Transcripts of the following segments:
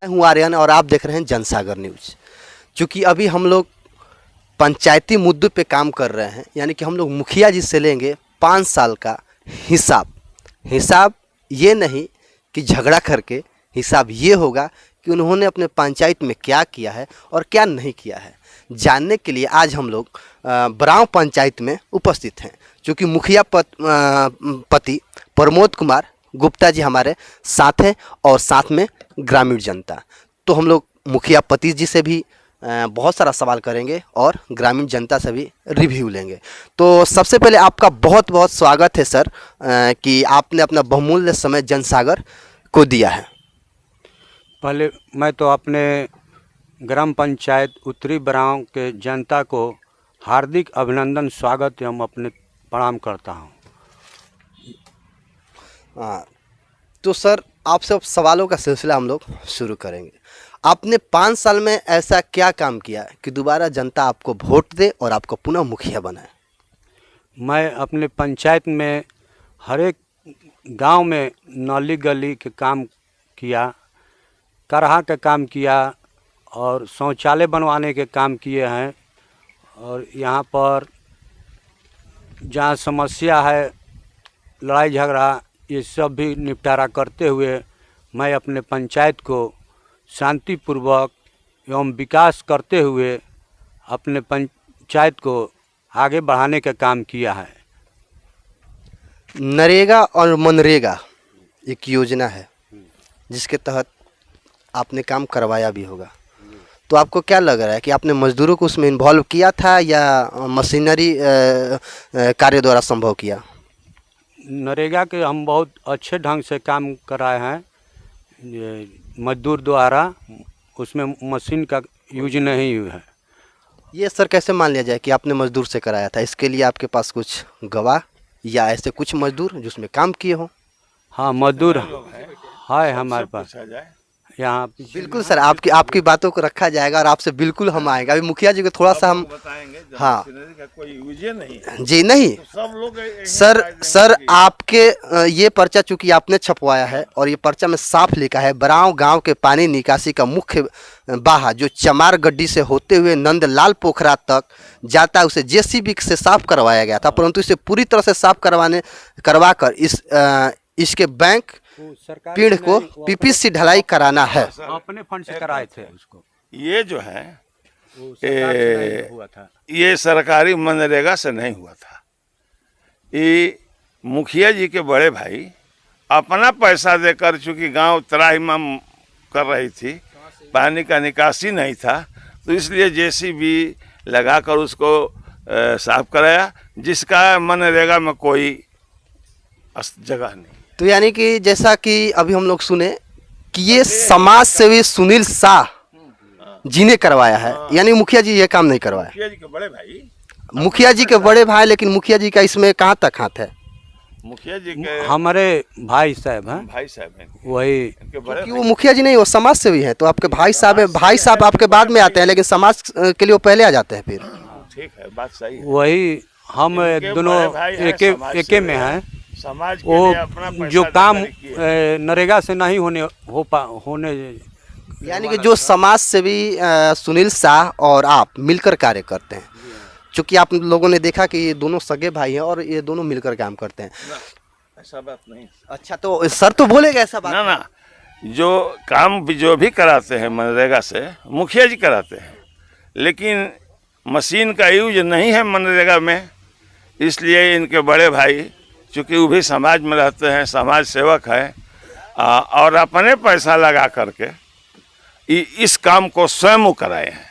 मैं हूँ आर्यन और आप देख रहे हैं जनसागर न्यूज। क्योंकि अभी हम लोग पंचायती मुद्दों पे काम कर रहे हैं, यानी कि हम लोग मुखिया जी से लेंगे 5 साल का हिसाब ये नहीं कि झगड़ा करके, हिसाब ये होगा कि उन्होंने अपने पंचायत में क्या किया है और क्या नहीं किया है। जानने के लिए आज हम लोग बराव पंचायत में उपस्थित हैं, क्योंकि मुखिया पति प्रमोद कुमार गुप्ता जी हमारे साथ हैं और साथ में ग्रामीण जनता। तो हम लोग मुखिया पति जी से भी बहुत सारा सवाल करेंगे और ग्रामीण जनता से भी रिव्यू लेंगे। तो सबसे पहले आपका बहुत बहुत स्वागत है सर, कि आपने अपना बहुमूल्य समय जनसागर को दिया है। पहले मैं तो अपने ग्राम पंचायत उत्तरी बराव के जनता को हार्दिक अभिनंदन, स्वागत एवं अपने प्रणाम करता हूँ। तो सर आपसे अब सवालों का सिलसिला हम लोग शुरू करेंगे। आपने 5 साल में ऐसा क्या काम किया कि दोबारा जनता आपको वोट दे और आपको पुनः मुखिया बनाए? मैं अपने पंचायत में हर एक गांव में नाली गली के काम किया, करहा का काम किया और शौचालय बनवाने के काम किए हैं। और यहाँ पर जहाँ समस्या है, लड़ाई झगड़ा, ये सब भी निपटारा करते हुए मैं अपने पंचायत को शांतिपूर्वक एवं विकास करते हुए अपने पंचायत को आगे बढ़ाने का काम किया है। नरेगा और मनरेगा एक योजना है जिसके तहत आपने काम करवाया भी होगा। तो आपको क्या लग रहा है कि आपने मजदूरों को उसमें इन्वॉल्व किया था या मशीनरी कार्य द्वारा संभव किया? नरेगा के हम बहुत अच्छे ढंग से काम कराए हैं, ये मजदूर द्वारा, उसमें मशीन का यूज नहीं हुआ है। ये सर कैसे मान लिया जाए कि आपने मजदूर से कराया था? इसके लिए आपके पास कुछ गवाह या ऐसे कुछ मजदूर जिसमें काम किए हों? हाँ, मजदूर है हमारे पास यहाँ। बिल्कुल सर, आपकी बातों को रखा जाएगा और आपसे बिल्कुल हम आएंगे। अभी मुखिया जी को थोड़ा सा हम बताएंगे। हाँ का कोई यूज नहीं जी नहीं तो सब लोग सर आपके ये पर्चा चूंकि आपने छपवाया है और ये पर्चा में साफ लिखा है बराव गांव के पानी निकासी का मुख्य बाहा जो चमार गड्डी से होते हुए नंदलाल पोखरा तक जाता है उसे जेसीबी से साफ करवाया गया था, परंतु इसे पूरी तरह से साफ करवाकर इसके बैंक पेड़ को पीपीसी ढलाई कराना है। अपने फंड से कराए थे उसको। ये जो है हुआ था, ये सरकारी मनरेगा से नहीं हुआ था। ये मुखिया जी के बड़े भाई अपना पैसा देकर, चूंकि गांव त्राहिमाम कर रही थी, पानी का निकासी नहीं था, तो इसलिए जेसीबी लगाकर उसको साफ कराया, जिसका मनरेगा में कोई जगह नहीं। तो यानी कि जैसा कि अभी हम लोग सुने कि ये समाज सेवी सुनील शाह जी ने करवाया है, यानी मुखिया जी ये काम नहीं करवाया। मुखिया जी के बड़े भाई, मुखिया जी के बड़े भाई, लेकिन मुखिया जी का इसमें कहाँ तक हाथ है? मुखिया जी के हमारे भाई साहब हैं, भाई साहब हैं, वही। इनके बड़े कि वो मुखिया जी नहीं, वो समाज सेवी हैं। तो आपके भाई साहब है, भाई साहब आपके बाद में आते हैं, लेकिन समाज के लिए वो पहले आ जाते हैं फिर। ठीक है, बात सही है। वही हम दोनों एके में हैं। समाज के वो लिए अपना पैसा जो काम नरेगा से नहीं होने यानी कि जो समाज सेवी सुनील शाह और आप मिलकर कार्य करते हैं, चूँकि आप लोगों ने देखा कि ये दोनों सगे भाई हैं और ये दोनों मिलकर काम करते हैं। ऐसा बात नहीं। अच्छा, तो सर तो बोलेगा ऐसा बात? ना, जो काम जो भी कराते हैं मनरेगा से मुखिया जी कराते हैं, लेकिन मशीन का यूज नहीं है मनरेगा में, इसलिए इनके बड़े भाई चूँकि वो भी समाज में रहते हैं, समाज सेवक है, और अपने पैसा लगा करके इस काम को स्वयं कराए हैं।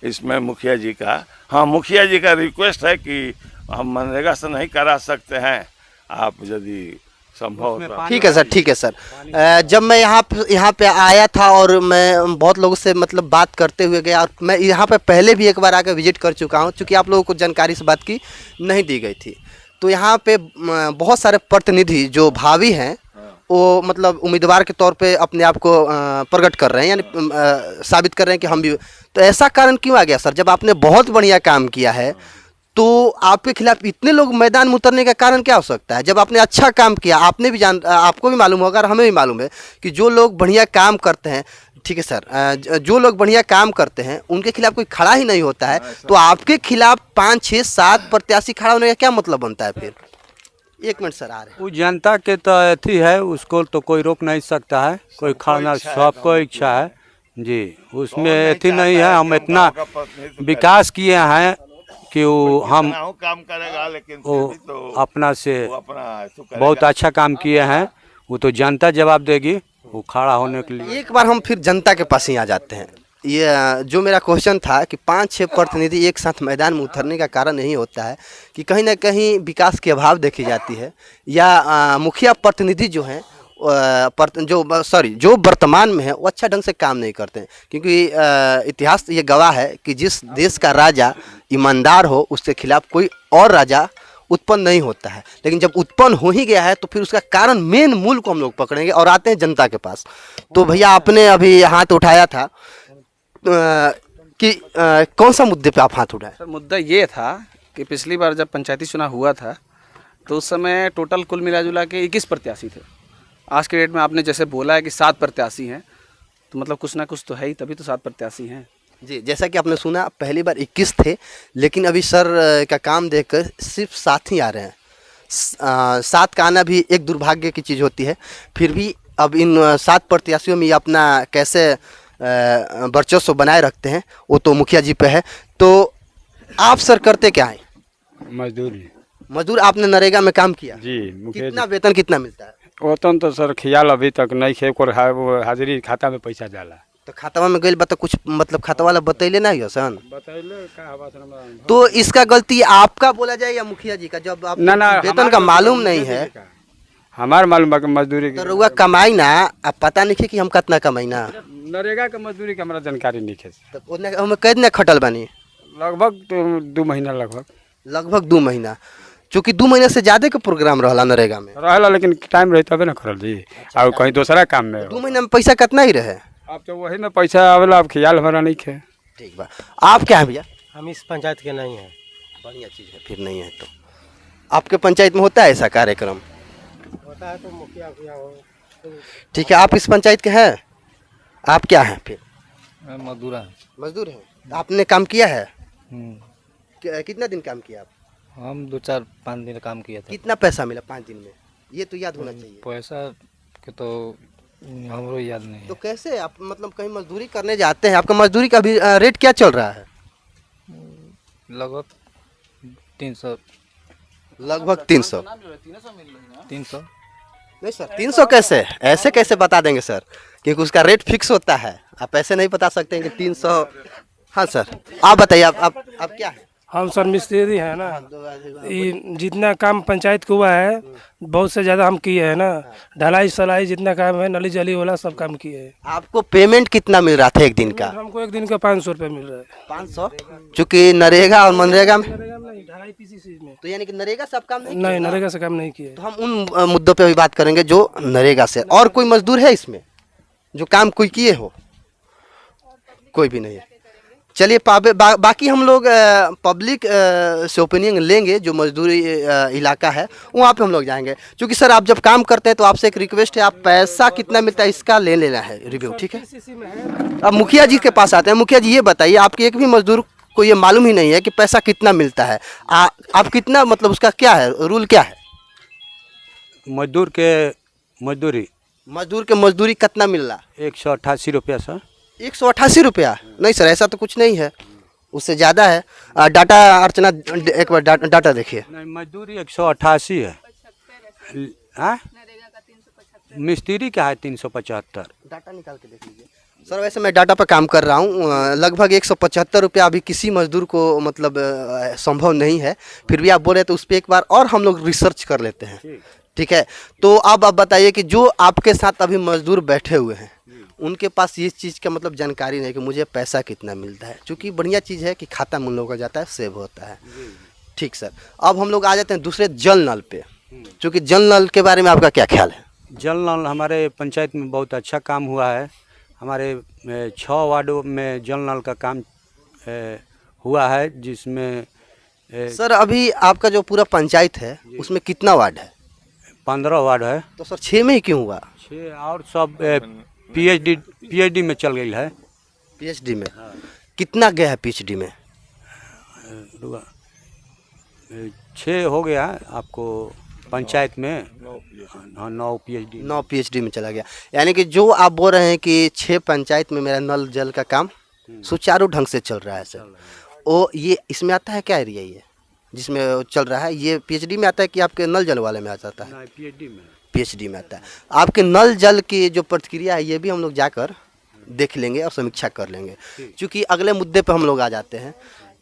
इसमें मुखिया जी का रिक्वेस्ट है कि हम मनरेगा से नहीं करा सकते हैं, आप यदि संभव। ठीक है सर। जब मैं यहाँ पे आया था और मैं बहुत लोगों से मतलब बात करते हुए गया, और मैं यहाँ पे पहले भी एक बार आकर विजिट कर चुका हूँ, क्योंकि आप लोगों को जानकारी इस बात की नहीं दी गई थी। तो यहाँ पे बहुत सारे प्रतिनिधि जो भावी हैं वो मतलब उम्मीदवार के तौर पे अपने आप को प्रकट कर रहे हैं, यानी साबित कर रहे हैं कि हम भी। तो ऐसा कारण क्यों आ गया सर? जब आपने बहुत बढ़िया काम किया है तो आपके खिलाफ इतने लोग मैदान में उतरने का कारण क्या हो सकता है? जब आपने अच्छा काम किया, आपको भी मालूम होगा और हमें भी मालूम है कि जो लोग बढ़िया काम करते हैं ठीक है सर, जो लोग बढ़िया काम करते हैं उनके खिलाफ कोई खड़ा ही नहीं होता है, तो आपके खिलाफ 5, 6, 7 प्रत्याशी खड़ा होने का क्या मतलब बनता है फिर? एक मिनट सर, आ रहे हैं। वो जनता के तो अथी है, उसको तो कोई रोक नहीं सकता है, कोई खड़ा, सबको इच्छा है जी, उसमें अथी नहीं है। हम इतना विकास किए हैं कि वो हम काम करेगा, लेकिन वो फिर भी तो अपना से वो अपना तो करेगा। बहुत अच्छा काम किए हैं, वो तो जनता जवाब देगी वो खड़ा होने के लिए। एक बार हम फिर जनता के पास ही आ जाते हैं। ये जो मेरा क्वेश्चन था कि 5-6 प्रतिनिधि एक साथ मैदान में उतरने का कारण यही होता है कि कहीं ना कहीं विकास की अभाव देखी जाती है, या मुखिया प्रतिनिधि जो हैं जो वर्तमान में है वो अच्छा ढंग से काम नहीं करते हैं, क्योंकि इतिहास ये गवाह है कि जिस देश का राजा ईमानदार हो उसके खिलाफ कोई और राजा उत्पन्न नहीं होता है। लेकिन जब उत्पन्न हो ही गया है तो फिर उसका कारण, मेन मूल को हम लोग पकड़ेंगे और आते हैं जनता के पास। तो भैया आपने अभी हाथ उठाया था कि कौन सा मुद्दे पे आप हाथ उठाए? सर मुद्दा ये था कि पिछली बार जब पंचायती चुनाव हुआ था तो उस समय टोटल कुल मिला जुला के 21 प्रत्याशी थे। आज के डेट में आपने जैसे बोला है कि 7 प्रत्याशी हैं, तो मतलब कुछ ना कुछ तो है ही, तभी तो 7 प्रत्याशी हैं। जी, जैसा कि आपने सुना पहली बार 21 थे, लेकिन अभी सर का काम देखकर सिर्फ 7 ही आ रहे हैं। 7 का आना भी एक दुर्भाग्य की चीज़ होती है। फिर भी अब इन 7 प्रत्याशियों में ये अपना कैसे वर्चस्व बनाए रखते हैं वो तो मुखिया जी पे है। तो आप सर करते क्या हैं? मजदूरी मजदूर। आपने नरेगा में काम किया जी, मुखिया कितना वेतन कितना मिलता है? वेतन तो सर ख्याल अभी तक नहीं खे, वो हाजिरी खाता में पैसा जाला। तो खातावा में गई बता कुछ, मतलब खाता वाला बतैले नहीं हो सन? बतैले का हवा से तो इसका गलती आपका बोला जाए या मुखिया जी का? जब आप ना वेतन का मालूम नहीं है हमार मालूम है कि मजदूरी तो रुआ कमाई ना, अब पता नहीं है कि हम कितना कमाई ना, नरेगा के मजदूरी के हमरा जानकारी नहीं है। तो उतना हम कैद ना खटल बनी? लगभग 2 महीना लगभग 2 महीना, चूँकि 2 महीना से ज़्यादा के प्रोग्राम रहला नरेगा में। रहला, लेकिन टाइम रहे तबे ना करल जी, और कहीं दूसरा काम में 2 महीना में पैसा कितना ही रहे? अब तो वही में पैसा आवेला, अब ख्याल हमारा नहीं है। ठीक बा। आप क्या है भैया? हम इस पंचायत के नहीं हैं। बढ़िया चीज़ है, फिर नहीं है तो आपके पंचायत में होता है ऐसा कार्यक्रम? होता है तो मुखिया हो। ठीक है, आप इस पंचायत के हैं? आप क्या हैं फिर? मजदूर हैं। मजदूर हैं। आपने काम किया है? कितना दिन काम किया आप? हम 2-4-5 दिन काम किए थे। कितना पैसा मिला 5 दिन में? ये तो याद होना चाहिए। पैसा के तो हमरो याद नहीं तो है। कैसे आप मतलब कहीं मजदूरी करने जाते हैं, आपका मजदूरी का भी रेट क्या चल रहा है? लगभग 300। लगभग 300। 300 नहीं सर, 300 कैसे? ऐसे कैसे बता देंगे सर, क्योंकि उसका रेट फिक्स होता है, आप ऐसे नहीं बता सकते हैं कि 300। हाँ सर, आप बताइए, आप क्या है? हम सर मिस्त्री हैं ना, ये जितना काम पंचायत को हुआ है बहुत से ज़्यादा हम किए हैं ना, ढलाई सलाई जितना काम है, नली जली वाला सब काम किए हैं। आपको पेमेंट कितना मिल रहा था एक दिन का? हमको एक दिन का 500 रुपये मिल रहा है। 500? चूँकि नरेगा और मनरेगा में, नहीं, ढलाई PCC में तो यानी कि नरेगा से आप काम नहीं नहीं, किए? नरेगा से काम नहीं किए। तो हम उन मुद्दों पे भी बात करेंगे जो नरेगा से। और कोई मजदूर है इसमें जो काम कोई किए हो? कोई भी नहीं है। चलिए बाकी हम लोग पब्लिक से ओपिनियन लेंगे, जो मजदूरी इलाका है वहाँ पे हम लोग जाएंगे। क्योंकि सर आप जब काम करते हैं तो आपसे एक रिक्वेस्ट है, आप पैसा कितना मिलता है इसका ले लेना है रिव्यू, ठीक है? अब मुखिया जी के पास आते हैं। मुखिया जी ये बताइए, आपके एक भी मजदूर को ये मालूम ही नहीं है कि पैसा कितना मिलता है। आप कितना, मतलब उसका क्या है, रूल क्या है? मजदूर के मजदूरी कितना मिल रहा? 188 रुपया सर। 188 रुपया? नहीं सर, ऐसा तो कुछ नहीं है, उससे ज़्यादा है। डाटा अर्चना, एक बार डाटा देखिए। नहीं, मजदूरी 188 है। हाँ, मिस्त्री का है 375। डाटा निकाल के देख लीजिए सर। वैसे मैं डाटा पर काम कर रहा हूँ, लगभग 175 रुपया अभी किसी मजदूर को मतलब संभव नहीं है। फिर भी आप बोल रहे तो उस पर एक बार और हम लोग रिसर्च कर लेते हैं, ठीक है? तो अब आप बताइए कि जो आपके साथ अभी मजदूर बैठे हुए हैं उनके पास ये चीज़ का मतलब जानकारी नहीं कि मुझे पैसा कितना मिलता है, क्योंकि बढ़िया चीज़ है कि खाता में उन लोगों का जाता है, सेव होता है। ठीक सर, अब हम लोग आ जाते हैं दूसरे जल नल पे। क्योंकि जल नल के बारे में आपका क्या ख्याल है? जल नल हमारे पंचायत में बहुत अच्छा काम हुआ है। हमारे 6 वार्डों में जल नल का काम हुआ है, जिसमें सर अभी आपका जो पूरा पंचायत है उसमें कितना वार्ड है? 15 वार्ड है। तो सर 6 में ही क्यों हुआ? 6 और सब पीएचडी में चल गई है। पीएचडी में कितना गया है पीएचडी में? 6 हो गया आपको पंचायत में। हाँ 9 पीएचडी। 9 पीएचडी में चला गया। यानी कि जो आप बोल रहे हैं कि 6 पंचायत में मेरा नल जल का काम सुचारू ढंग से चल रहा है सर, वो ये इसमें आता है क्या एरिया ये जिसमें चल रहा है? ये पीएचडी में आता है कि आपके नल जल वाले में आ जाता है? पीएचडी में आता है। आपके नल जल की जो प्रतिक्रिया है ये भी हम लोग जाकर देख लेंगे और समीक्षा कर लेंगे। क्योंकि अगले मुद्दे पर हम लोग आ जाते हैं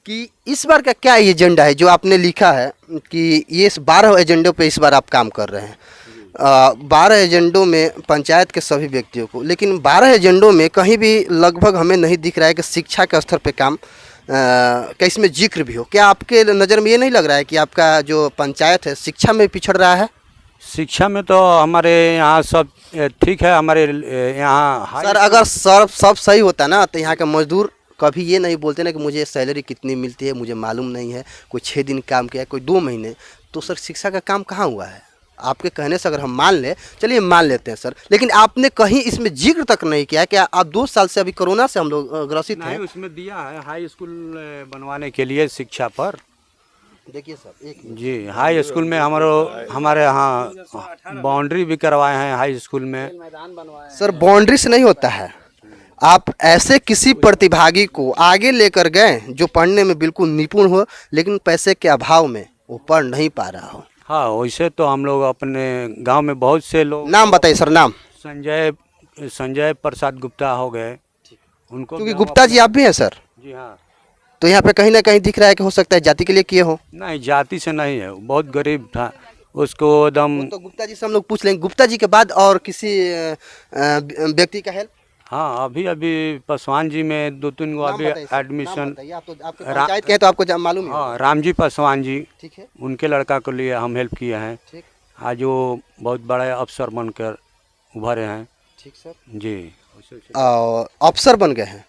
कि इस बार का क्या एजेंडा है जो आपने लिखा है कि ये 12 एजेंडों पे इस बार आप काम कर रहे हैं। 12 एजेंडों में पंचायत के सभी व्यक्तियों को, लेकिन 12 एजेंडों में कहीं भी लगभग हमें नहीं दिख रहा है कि शिक्षा के स्तर पे काम का इसमें जिक्र भी हो। क्या आपके नज़र में ये नहीं लग रहा है कि आपका जो पंचायत है शिक्षा में पिछड़ रहा है? शिक्षा में तो हमारे यहाँ सब ठीक है। हमारे यहाँ सर अगर सब सही होता ना तो यहाँ का मजदूर कभी ये नहीं बोलते ना कि मुझे सैलरी कितनी मिलती है मुझे मालूम नहीं है, कोई 6 दिन काम किया, कोई 2 महीने। तो सर शिक्षा का काम कहाँ हुआ है? आपके कहने से अगर हम मान लें, चलिए मान लेते हैं सर, लेकिन आपने कहीं इसमें जिक्र तक नहीं किया कि आप 2 साल से अभी कोरोना से हम लोग ग्रसित हैं। उसमें दिया है हाई स्कूल बनवाने के लिए शिक्षा पर। देखिए सर एक जी हाई स्कूल में हमारे यहाँ बाउंड्री भी करवाए हैं हाई स्कूल में। सर बाउंड्री से नहीं होता है। आप ऐसे किसी प्रतिभागी को आगे लेकर गए जो पढ़ने में बिल्कुल निपुण हो लेकिन पैसे के अभाव में वो पढ़ नहीं पा रहा हो। हाँ वैसे तो हम लोग अपने गांव में बहुत से लोग। नाम बताइए सर। नाम संजय प्रसाद गुप्ता हो गए उनको। क्योंकि गुप्ता जी आप भी हैं सर। जी हाँ। तो यहाँ पे कहीं ना कहीं दिख रहा है कि हो सकता है जाति के लिए किए हो। नहीं जाति से नहीं है, बहुत गरीब था उसको एकदम। तो गुप्ता जी से हम लोग पूछ लेंगे। गुप्ता जी के बाद और किसी व्यक्ति का हेल्प? हाँ अभी पासवान जी में 2-3 गो अभी एडमिशन। आप तो आपके पंचायत के हैं तो आपको मालूम है। हाँ रामजी पासवान जी, ठीक है, उनके लड़का के लिए हम हेल्प किए हैं। ठीक। आज वो बहुत बड़े अफसर बनकर उभरे हैं। ठीक सर जी। अफसर बन गए हैं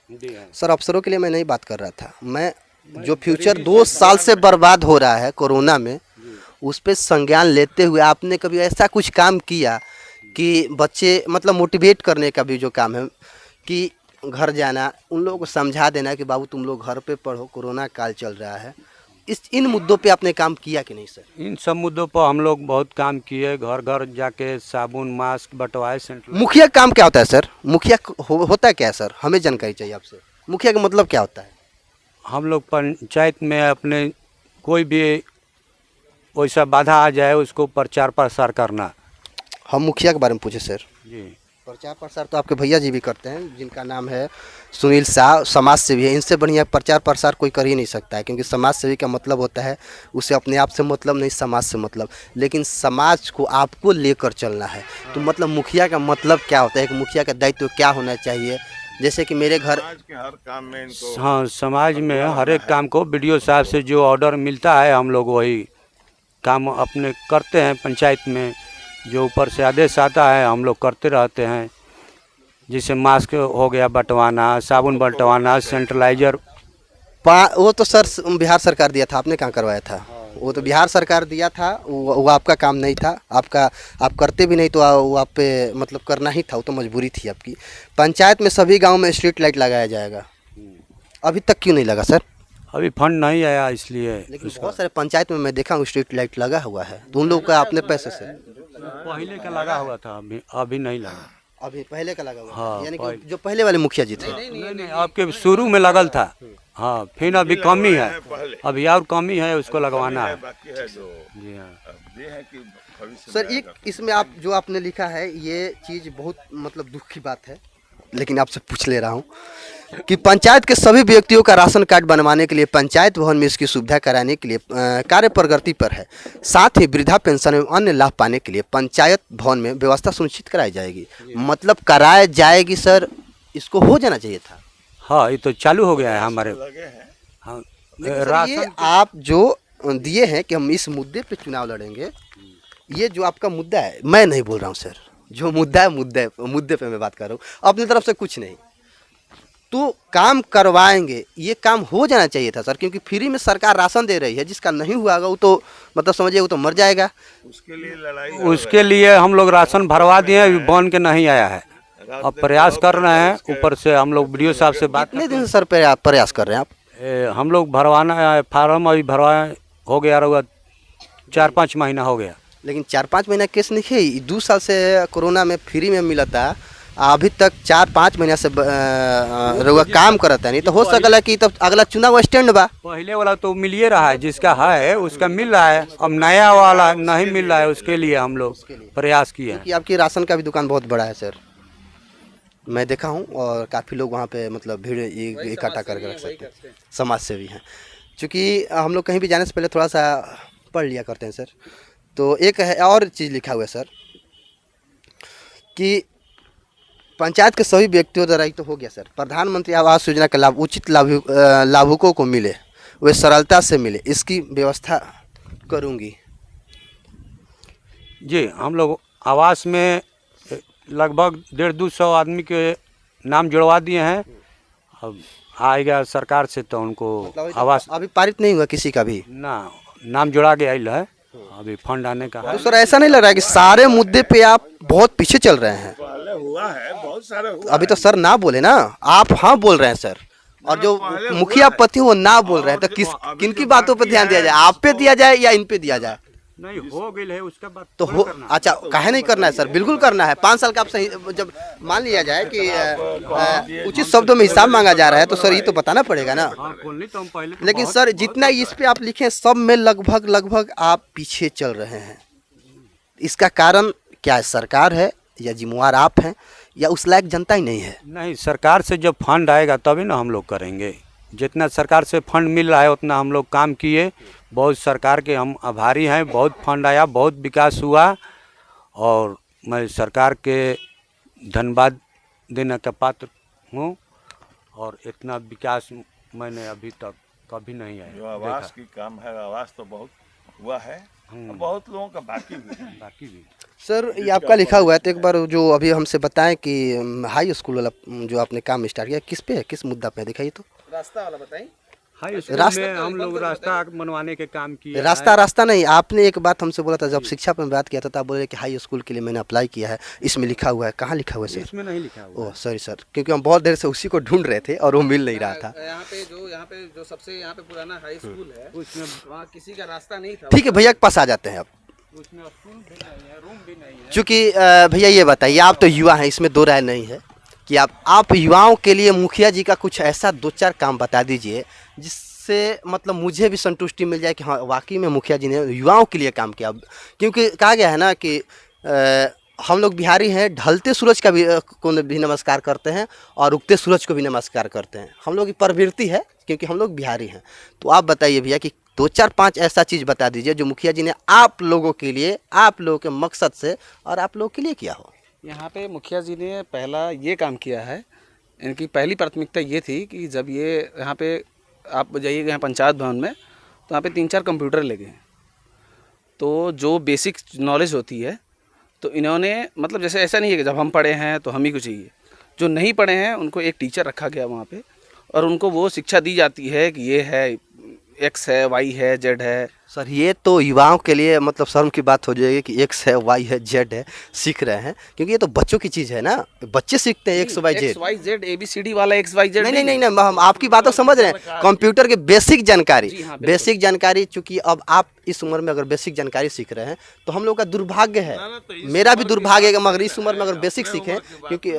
सर। अफसरों के लिए मैं नहीं बात कर रहा था। मैं जो फ्यूचर 2 साल से बर्बाद हो रहा है कोरोना में उस पर संज्ञान लेते हुए आपने कभी ऐसा कुछ काम किया कि बच्चे मतलब मोटिवेट करने का भी जो काम है कि घर जाना, उन लोगों को समझा देना कि बाबू तुम लोग घर पे पढ़ो, कोरोना काल चल रहा है, इन मुद्दों पे आपने काम किया कि नहीं सर? इन सब मुद्दों पर हम लोग बहुत काम किए। घर घर जाके साबुन मास्क बंटवाए। मुखिया काम क्या होता है सर? मुखिया होता क्या है सर? हमें जानकारी चाहिए आपसे। मुखिया का मतलब क्या होता है? हम लोग पंचायत में अपने कोई भी वैसा बाधा आ जाए उसको प्रचार प्रसार करना। हम मुखिया के बारे में पूछे सर। जी प्रचार प्रसार तो आपके भैया जी भी करते हैं जिनका नाम है सुनील शाह, समाज सेवी है। इनसे बढ़िया प्रचार प्रसार कोई कर ही नहीं सकता है, क्योंकि समाज सेवी का मतलब होता है उसे अपने आप से मतलब नहीं, समाज से मतलब। लेकिन समाज को आपको लेकर चलना है तो मतलब मुखिया का मतलब क्या होता है? एक मुखिया का दायित्व क्या होना चाहिए? जैसे कि मेरे घर के हर काम में इनको। हाँ समाज में हर एक काम को BDO साहब से जो ऑर्डर मिलता है हम लोग वही काम अपने करते हैं। पंचायत में जो ऊपर से आदेश आता है हम लोग करते रहते हैं। जैसे मास्क हो गया बंटवाना, साबुन बंटवाना, सैनिटाइजर। वो तो सर बिहार सरकार दिया था, आपने कहाँ करवाया था? वो तो बिहार सरकार दिया था, वो आपका काम नहीं था। आप करते भी नहीं तो वो आप पे मतलब करना ही था, वो तो मजबूरी थी आपकी। पंचायत में सभी गांव में स्ट्रीट लाइट लगाया जाएगा, अभी तक क्यों नहीं लगा सर? अभी फंड नहीं आया इसलिए। लेकिन बहुत सारे पंचायत में मैं देखा हूँ स्ट्रीट लाइट लगा हुआ है, तो उन लोगों का अपने पैसे से। पहले का लगा हुआ था, अभी नहीं लगा। अभी पहले का लगा हुआ हाँ, यानी कि जो पहले वाले मुखिया जी थे। नहीं आपके शुरू में लगल था। हाँ फिर अभी कमी है, अभी और कमी है, उसको लगवाना है। जी हाँ सर एक इसमें आप जो आपने लिखा है ये चीज़ बहुत मतलब दुख की बात है, लेकिन आपसे पूछ ले रहा हूँ कि पंचायत के सभी व्यक्तियों का राशन कार्ड बनवाने के लिए पंचायत भवन में इसकी सुविधा कराने के लिए कार्य प्रगति पर है। साथ ही वृद्धा पेंशन एवं अन्य लाभ पाने के लिए पंचायत भवन में व्यवस्था सुनिश्चित कराई जाएगी। मतलब कराया जाएगी सर, इसको हो जाना चाहिए था। हाँ ये तो चालू हो गया है हमारे। हाँ ये आप जो दिए हैं कि हम इस मुद्दे पे चुनाव लड़ेंगे, ये जो आपका मुद्दा है, मैं नहीं बोल रहा हूँ सर, जो मुद्दा है मुद्दे पे मैं बात कर रहा हूँ, अपनी तरफ से कुछ नहीं। तो काम करवाएंगे, ये काम हो जाना चाहिए था सर, क्योंकि फ्री में सरकार राशन दे रही है। जिसका नहीं हुआ वो तो मतलब समझिए वो तो मर जाएगा। उसके लिए लड़ाई, उसके लिए हम लोग राशन भरवा दिए, अभी बन के नहीं आया है। अब प्रयास कर रहे हैं। ऊपर से हम लोग वीडियो साहब से बात कितने दिन से सर प्रयास कर रहे हैं आप? हम लोग भरवाना है फार्म, अभी भरवाए हो गया रहुआ 4-5 महीना हो गया। लेकिन 4-5 महीना केस नहीं है, 2 साल से कोरोना में फ्री में मिला था, अभी तक 4-5 महीना से रउआ काम करता है। नहीं तो हो सकला कि तब अगला चुनाव स्टैंड बा। पहले वाला तो मिल ही रहा है, जिसका है उसका मिल रहा है, अब नया वाला नहीं मिल रहा है, उसके लिए हम लोग प्रयास किए हैं। कि आपकी राशन का भी दुकान बहुत बड़ा है सर, मैं देखा हूँ, और काफ़ी लोग वहाँ पे मतलब भीड़ इकट्ठा करके रख सकते हैं, समाज सेवी हैं। चूँकि हम लोग कहीं भी जाने से पहले थोड़ा सा पढ़ लिया करते हैं सर। तो एक है और चीज़ लिखा हुआ है सर कि पंचायत के सभी व्यक्तियों द्वारा ही तो हो गया सर, प्रधानमंत्री आवास योजना का लाभ उचित लाभुकों को मिले, वे सरलता से मिले, इसकी व्यवस्था करूँगी। जी, हम लोग आवास में लगभग 150-200 आदमी के नाम जुड़वा दिए हैं। अब आएगा सरकार से तो उनको आवास अभी पारित नहीं हुआ किसी का भी ना, नाम जुड़ा के आइल है, अभी फंड आने का है। तो सर ऐसा नहीं लग रहा है कि सारे मुद्दे पे आप बहुत पीछे चल रहे हैं? हुआ है, बहुत सारे हुआ। अभी तो सर ना बोले ना, आप हाँ बोल रहे हैं सर, और जो मुखिया पति वो ना बोल रहे हैं, तो किनकी बातों पे ध्यान दिया जाए? आप पे दिया जाए या इन पे दिया जाए? नहीं हो गई है उसका बात तो हो, अच्छा काहे नहीं करना है सर? बिल्कुल करना है। 5 साल का आप सही, जब मान लिया जाए कि उचित शब्दों में हिसाब मांगा जा रहा है, तो सर ये तो बताना पड़ेगा ना। हाँ, बोलनी तो हम पहले तो लेकिन सर जितना इस पे आप लिखे सब में लगभग आप पीछे चल रहे हैं। इसका कारण क्या है? सरकार है या जिम्मेवार आप हैं या उस लायक जनता ही नहीं है? नहीं, सरकार से जब फंड आएगा तभी ना हम लोग करेंगे। जितना सरकार से फंड मिल रहा है उतना हम लोग काम किए, बहुत सरकार के हम आभारी हैं। बहुत फंड आया, बहुत विकास हुआ, और मैं सरकार के धन्यवाद देने का पात्र हूँ। और इतना विकास मैंने अभी तक कभी नहीं आया। जो आवास की काम है, आवास तो बहुत हुआ है, बहुत लोगों का बाकी भी। सर ये आपका लिखा हुआ है, तो एक बार जो अभी हमसे बताएं कि हाई स्कूल वाला जो आपने काम स्टार्ट किया, किस पे है, किस मुद्दा पे है, दिखाइए तो। रास्ता वाला बताएं। हाई स्कूल में हम लोग रास्ता बनवाने के काम किए। रास्ता नहीं, आपने एक बात हमसे बोला था जब शिक्षा पर बात किया था, तब बोले कि हाई स्कूल के लिए मैंने अप्लाई किया है, इसमें लिखा हुआ है। कहाँ लिखा हुआ है सर? इसमें नहीं लिखा हुआ। ओह सॉरी सर, क्योंकि हम बहुत देर से उसी को ढूंढ रहे थे और वो मिल नहीं रहा था। यहाँ पे जो सबसे यहाँ पे पुराना हाई स्कूल है, उसमें वहाँ किसी का रास्ता नहीं था। ठीक है भैया के पास आ जाते हैं अब। उसमें स्कूल भी नहीं है, रूम भी नहीं है। चूँकि भैया ये बताइए, आप तो युवा हैं, इसमें दो राय नहीं है कि आप युवाओं के लिए मुखिया जी का कुछ ऐसा 2-4 काम बता दीजिए जिससे मतलब मुझे भी संतुष्टि मिल जाए कि हाँ वाकई में मुखिया जी ने युवाओं के लिए काम किया। क्योंकि कहा गया है ना कि हम लोग बिहारी हैं, ढलते सूरज का को भी नमस्कार करते हैं और उगते सूरज को भी नमस्कार करते हैं। हम लोग की प्रवृत्ति है, क्योंकि हम लोग बिहारी हैं। तो आप बताइए भैया कि 2-4-5 ऐसा चीज़ बता दीजिए जो मुखिया जी ने आप लोगों के लिए, आप लोगों के मकसद से और आप लोगों के लिए किया हो। यहाँ पे मुखिया जी ने पहला ये काम किया है, इनकी पहली प्राथमिकता ये थी कि जब ये यहाँ पे आप जाइएगा यहाँ पंचायत भवन में, तो यहाँ पे 3-4 कंप्यूटर लगे हैं। तो जो बेसिक नॉलेज होती है, तो इन्होंने मतलब जैसे ऐसा नहीं है कि जब हम पढ़े हैं तो हम ही को चाहिए, जो नहीं पढ़े हैं उनको एक टीचर रखा गया वहाँ पे, और उनको वो शिक्षा दी जाती है कि ये है X है, Y है, Z है। सर ये तो युवाओं के लिए मतलब शर्म की बात हो जाएगी कि X है, Y है, Z है, सीख रहे हैं, क्योंकि ये तो बच्चों की चीज़ है ना, बच्चे सीखते हैं X Y Z ABCD वाला XYZ नहीं, हम आपकी बातों समझ रहे हैं। कंप्यूटर की बेसिक जानकारी, बेसिक जानकारी, चूँकि अब आप इस उम्र में अगर बेसिक जानकारी सीख रहे हैं तो हम लोग का दुर्भाग्य है, मेरा भी दुर्भाग्य है, मगर इस उम्र में अगर बेसिक सीखें, क्योंकि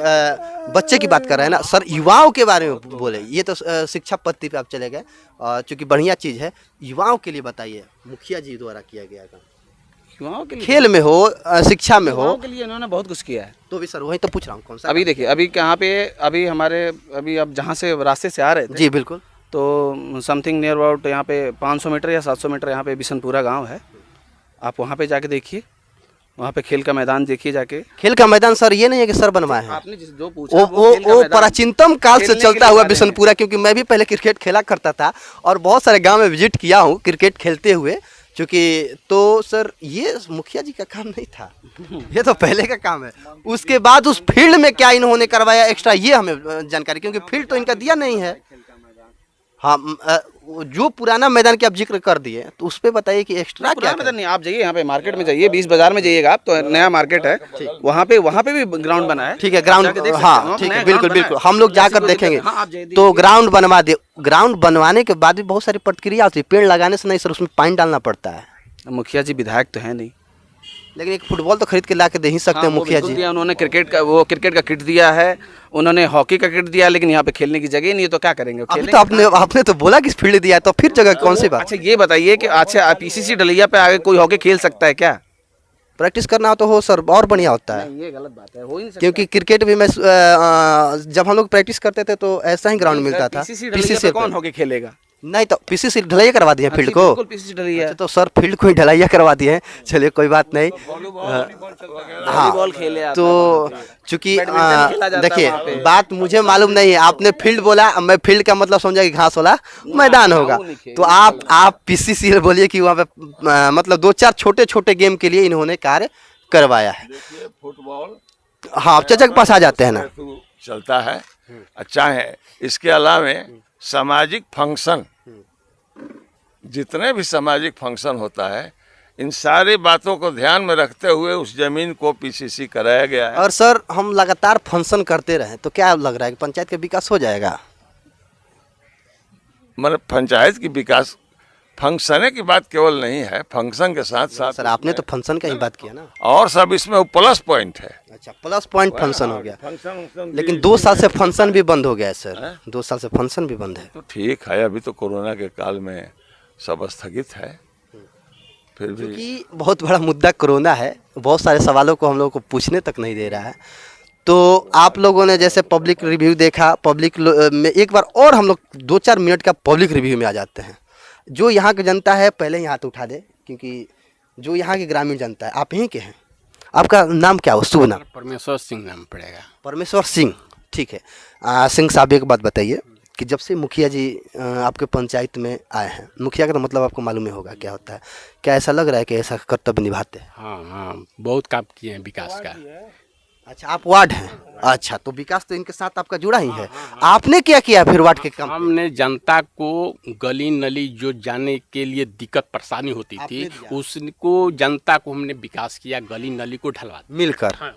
बच्चे की बात कर रहे हैं ना सर, युवाओं के बारे में बोले। ये तो शिक्षा पद्धति पे आप चले गए, चूँकि बढ़िया चीज़ है। युवाओं के लिए बताइए, मुखिया जी द्वारा किया गया काम, युवाओं के लिए, खेल में हो, शिक्षा में हो, युवाओं के लिए इन्होंने बहुत कुछ किया है। तो भी सर वही तो पूछ रहा हूँ कौन सा। अभी देखिए, अभी यहाँ पे अभी अब जहाँ से रास्ते से आ रहे थे, जी बिल्कुल, तो समथिंग नियर अबाउट यहाँ पे 500 मीटर या 700 मीटर यहाँ पे बिशनपुरा गांव है। आप वहाँ पे जाके देखिए, वहाँ पे खेल का मैदान देखिए जाके। खेल का मैदान सर ये नहीं है कि सर बनवाए हैं, आपने जो पूछा वो प्राचीनतम काल से चलता हुआ बिशनपुरा, क्योंकि मैं भी पहले क्रिकेट खेला करता था और बहुत सारे गांव में विजिट किया हूँ क्रिकेट खेलते हुए, चूँकि तो सर ये मुखिया जी का काम नहीं था, ये तो पहले का काम है। उसके बाद उस फील्ड में क्या इन्होंने करवाया एक्स्ट्रा, ये हमें जानकारी, क्योंकि फील्ड तो इनका दिया नहीं है। हाँ जो पुराना मैदान की आप जिक्र कर दिए तो उस पे बताइए कि एक्स्ट्रा क्या पुराना मैदान नहीं, आप जाइए यहाँ पे मार्केट में जाइए, 20 बाजार में जाइएगा आप, तो नया मार्केट है वहाँ पे भी ग्राउंड बना है। ठीक है, जाके ग्राउंड, देख सकते हैं, हाँ वहाँ ठीक नया है, बिल्कुल ग्राउंड बना बिल्कुल, है। हम लोग किसी जाकर को दिक्कत देखेंगे। है, हाँ, आप जाइए, तो ग्राउंड बनवा दे, ग्राउंड बनवाने के बाद भी बहुत सारी प्रतिक्रिया होती है, पेड़ लगाने से नहीं सर, उसमें पानी डालना पड़ता है। मुखिया जी विधायक तो है नहीं, लेकिन एक फुटबॉल तो खरीद के ला के दे ही सकते हैं हाँ, वो मुखिया बिल्कुल जी। दिया उन्होंने, क्रिकेट का किट दिया है, उन्होंने हॉकी का किट दिया, लेकिन यहाँ पे खेलने की जगह नहीं है, तो क्या करेंगे? अभी खेलेंगे तो आपने तो बोला कि फील्ड दिया है, तो फिर जगह कौन सी बात? अच्छा ये बताइए कि अच्छा पीसीसी डलिया पे आगे कोई हॉकी खेल सकता है क्या? प्रैक्टिस करना हो तो हो सर, और बढ़िया होता है। ये गलत बात है, हो ही नहीं सकता। क्योंकि क्रिकेट भी मैं जब हम लोग प्रैक्टिस करते थे तो ऐसा ही ग्राउंड मिलता था। पीसीसी डलिया पे कौन हॉकी खेलेगा? नहीं तो पीसीसी ढलैया करवा दिए फील्ड को। बिल्कुल पीसीसी डलिया। अच्छा, तो सर फील्ड को ही ढलैया करवा दिए हैं, चलिए कोई बात नहीं। वॉलीबॉल खेले आप, तो चूंकि बैडमिंटन खेला जाता है देखिए वहाँ पे। बात मुझे मालूम नहीं है, आपने फील्ड बोला, मैं फील्ड का मतलब समझा कि घास वाला मैदान होगा। तो आप पीसीसी बोलिए कि वहाँ पे मतलब 2-4 छोटे छोटे गेम के लिए इन्होंने कार्य करवाया है। फुटबॉल हाँ, आप चाचा के पास आ जाते हैं ना। चलता है, अच्छा है। इसके अलावा सामाजिक फंक्शन, जितने भी सामाजिक फंक्शन होता है, इन सारी बातों को ध्यान में रखते हुए उस जमीन को पीसीसी कराया गया है। और सर हम लगातार फंक्शन करते रहे तो क्या लग रहा है कि पंचायत का विकास हो जाएगा? मतलब पंचायत की विकास फंक्शन की बात केवल नहीं है, फंक्शन के साथ साथ सर आपने तो फंक्शन का ही बात किया ना। और सब इसमें प्लस पॉइंट है। अच्छा, प्लस पॉइंट फंक्शन हो गया, फंक्शन लेकिन 2 साल से फंक्शन भी बंद हो गया है सर। 2 साल से फंक्शन भी बंद है। तो ठीक है, अभी तो कोरोना के काल में सब स्थगित है, फिर भी क्योंकि बहुत बड़ा मुद्दा कोरोना है, बहुत सारे सवालों को हम लोगों को पूछने तक नहीं दे रहा है। तो आप लोगों ने जैसे पब्लिक रिव्यू देखा, पब्लिक में एक बार और हम लोग 2-4 मिनट का पब्लिक रिव्यू में आ जाते हैं। जो यहाँ की जनता है पहले ही हाथ उठा दे, क्योंकि जो यहाँ की ग्रामीण जनता है, आप यहीं के हैं, आपका नाम क्या हो? शुभ नाम? परमेश्वर सिंह नाम पड़ेगा। परमेश्वर सिंह, ठीक है। सिंह साहब एक बात बताइए कि जब से मुखिया जी आपके पंचायत में आए हैं, मुखिया का तो मतलब आपको मालूम ही होगा क्या होता है, क्या ऐसा लग रहा है कि ऐसा कर्तव्य निभाते हैं? हाँ हाँ, बहुत काम किए हैं विकास का। अच्छा, आप वार्ड हैं। अच्छा, तो विकास तो इनके साथ आपका जुड़ा ही है। आपने क्या किया फिर वार्ड के काम? हमने जनता को गली नली जो जाने के लिए दिक्कत परेशानी होती थी, उसको जनता को हमने विकास किया, गली नली को ढलवा दिया मिलकर। हाँ।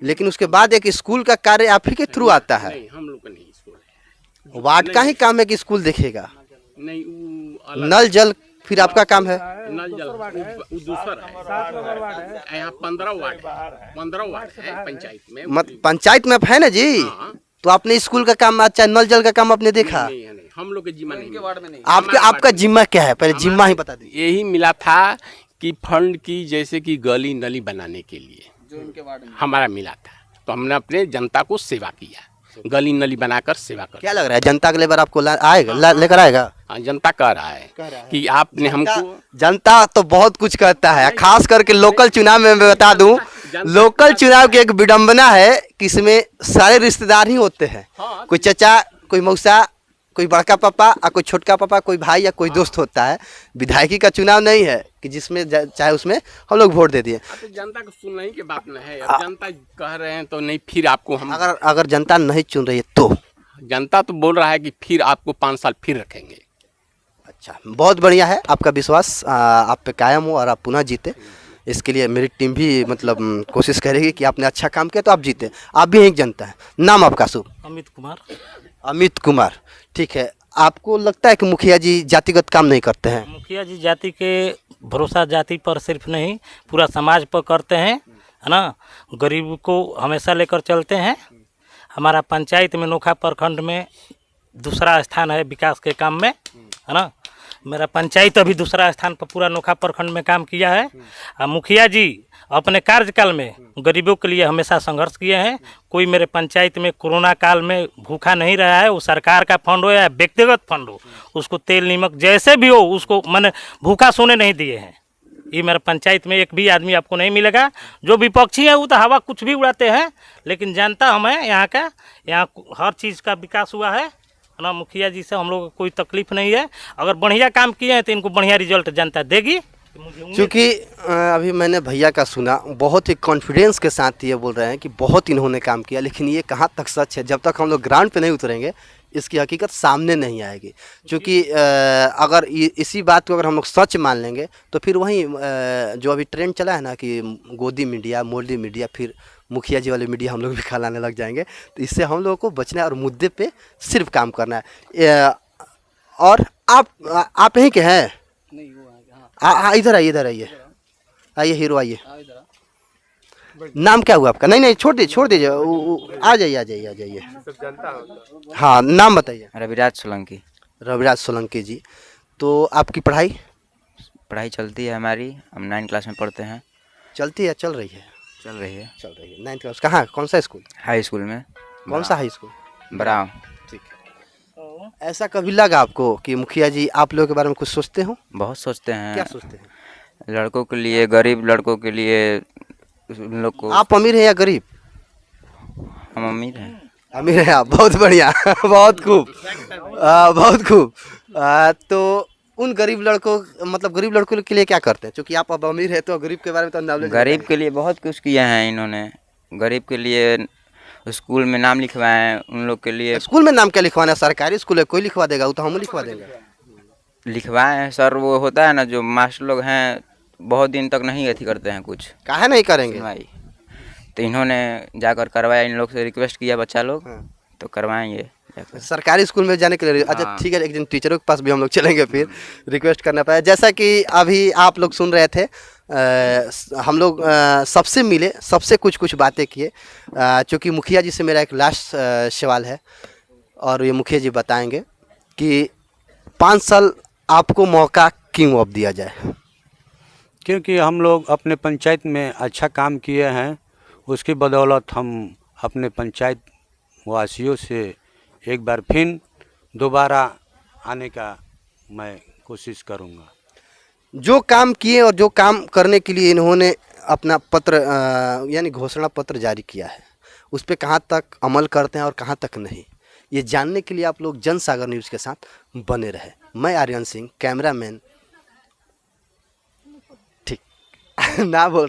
लेकिन उसके बाद एक स्कूल का कार्य आप ही के थ्रू आता है। नहीं, हम लोग का नहीं स्कूल है। वार्ड का ही काम है कि स्कूल देखेगा? नहीं, वो अलग नल जल फिर आपका काम है? नल जल वो दूसरा है। यहाँ 15 वार्ड है पंचायत में। मत पंचायत में आप है ना जी? हाँ। तो आपने स्कूल का काम, अच्छा नल जल का काम आपने देखा? नहीं, नहीं, हम लोग के जिम्मा नहीं। वार्ड में नहीं। आपका जिम्मा क्या है? पहले जिम्मा ही बता दीजिए। यही मिला था कि फंड की, जैसे कि गली नली बनाने के लिए जो उनके वार्ड में हमारा मिला था, तो हमने अपने जनता को सेवा किया, गली नली बनाकर सेवा कर। क्या लग रहा है जनता के लेबर आपको लेकर आएगा? हाँ, जनता कह रहा है कि आपने हमको। जनता तो बहुत कुछ कहता है, खास करके लोकल चुनाव में मैं बता दूं, लोकल चुनाव की एक विडंबना है कि इसमें सारे रिश्तेदार ही होते हैं। कोई चचा, कोई मौसा, कोई बड़का पापा और कोई छोटका पापा, कोई भाई या कोई दोस्त होता है। विधायकी का चुनाव नहीं है कि जिसमें चाहे उसमें हम लोग वोट दे दिए। तो जनता को सुनने की बात नहीं है, अब जनता कह रहे हैं तो नहीं, फिर आपको हम अगर जनता नहीं चुन रही है तो? जनता तो बोल रहा है कि फिर आपको 5 साल फिर रखेंगे। अच्छा, बहुत बढ़िया है, आपका विश्वास आप पे कायम हो और आप पुनः जीते। इसके लिए मेरी टीम भी मतलब कोशिश करेगी कि आपने अच्छा काम किया तो आप जीते। आप भी एक जनता है। नाम आपका? शुभ? अमित कुमार। अमित कुमार, ठीक है। आपको लगता है कि मुखिया जी जातिगत काम नहीं करते हैं? मुखिया जी जाति के भरोसा जाति पर सिर्फ नहीं, पूरा समाज पर करते हैं, है ना। गरीब को हमेशा लेकर चलते हैं। हमारा पंचायत में नोखा प्रखंड में दूसरा स्थान है विकास के काम में, है ना। मेरा पंचायत अभी दूसरा स्थान पर पूरा नोखा प्रखंड में काम किया है। और मुखिया जी अपने कार्यकाल में गरीबों के लिए हमेशा संघर्ष किए हैं। कोई मेरे पंचायत में कोरोना काल में भूखा नहीं रहा है। वो सरकार का फंड हो या व्यक्तिगत फंड हो, उसको तेल नमक जैसे भी हो उसको मैंने भूखा सोने नहीं दिए हैं। ये मेरे पंचायत में एक भी आदमी आपको नहीं मिलेगा। जो विपक्षी है वो तो हवा कुछ भी उड़ाते हैं, लेकिन जनता हम है यहाँ का, यहाँ हर चीज़ का विकास हुआ है ना। मुखिया जी से हम लोग को कोई तकलीफ नहीं है। अगर बढ़िया काम किए हैं तो इनको बढ़िया रिजल्ट जनता देगी, क्योंकि अभी मैंने भैया का सुना, बहुत ही कॉन्फिडेंस के साथ ये बोल रहे हैं कि बहुत इन्होंने काम किया, लेकिन ये कहाँ तक सच है जब तक हम लोग ग्राउंड पे नहीं उतरेंगे इसकी हकीकत सामने नहीं आएगी। क्योंकि अगर इसी बात को अगर हम लोग सच मान लेंगे तो फिर वहीं जो अभी ट्रेंड चला है ना कि गोदी मीडिया, मोदी मीडिया, फिर मुखिया जी वाले मीडिया हम लोग भी खिलाने लग जाएंगे। तो इससे हम लोगों को बचना है और मुद्दे पे सिर्फ काम करना है। और आप यहीं के हैं? नहीं वो इधर आइए, इधर आइए, आइए हीरो आइए। नाम क्या हुआ आपका? नहीं छोड़ दीजिए, आ जाइए। हाँ, नाम बताइए। रविराज सोलंकी। रविराज सोलंकी जी, तो आपकी पढ़ाई चलती है हमारी, हम 9 क्लास में पढ़ते हैं। चलती है? चल रही है? चल रही है। 9th class. कहाँ, कौन सा स्कूल? हाई स्कूल में। कौन सा हाई स्कूल? बराव। ठीक है। ऐसा कभी लगा आपको कि मुखिया जी आप लोगों के बारे में कुछ सोचते हो? बहुत सोचते हैं। क्या सोचते हैं? लड़कों के लिए, गरीब लड़कों के लिए, उन लोग को। आप अमीर हैं या गरीब? हम अमीर हैं। अमीर हैं आप, बहुत बढ़िया। बहुत खूब, बहुत खूब। तो उन गरीब लड़कों, मतलब गरीब लड़कों के लिए क्या करते हैं? क्योंकि आप अब अमीर है तो गरीब के बारे में तो नॉलेज। गरीब के लिए बहुत कुछ किया है इन्होंने। गरीब के लिए स्कूल में नाम लिखवाए हैं, उन लोग के लिए। स्कूल में नाम क्या लिखवाना है? सरकारी स्कूल है, कोई लिखवा देगा? वो तो हम लिखवा देंगे। लिखवाए हैं सर, वो होता है ना जो मास्टर लोग हैं बहुत दिन तक नहीं अथी करते हैं कुछ। काहे नहीं करेंगे? भाई तो इन्होंने जाकर करवाया, इन लोग से रिक्वेस्ट किया बच्चा लोग। हाँ। तो करवाएंगे सरकारी स्कूल में जाने के लिए। अच्छा ठीक है, एक दिन टीचरों के पास भी हम लोग चलेंगे, फिर रिक्वेस्ट करना पाया। जैसा कि अभी आप लोग सुन रहे थे, हम लोग सबसे मिले, सबसे कुछ बातें किए। चूँकि मुखिया जी से मेरा एक लास्ट सवाल है और ये मुखिया जी बताएंगे कि 5 साल आपको मौका क्यों अब दिया जाए? क्योंकि हम लोग अपने पंचायत में अच्छा काम किए हैं, उसकी बदौलत हम अपने पंचायत वासियों से एक बार फिर दोबारा आने का मैं कोशिश करूंगा। जो काम किए और जो काम करने के लिए इन्होंने अपना पत्र यानी घोषणा पत्र जारी किया है, उस पर कहाँ तक अमल करते हैं और कहाँ तक नहीं, ये जानने के लिए आप लोग जनसागर न्यूज़ के साथ बने रहे। मैं आर्यन सिंह, कैमरामैन। ठीक ना बोल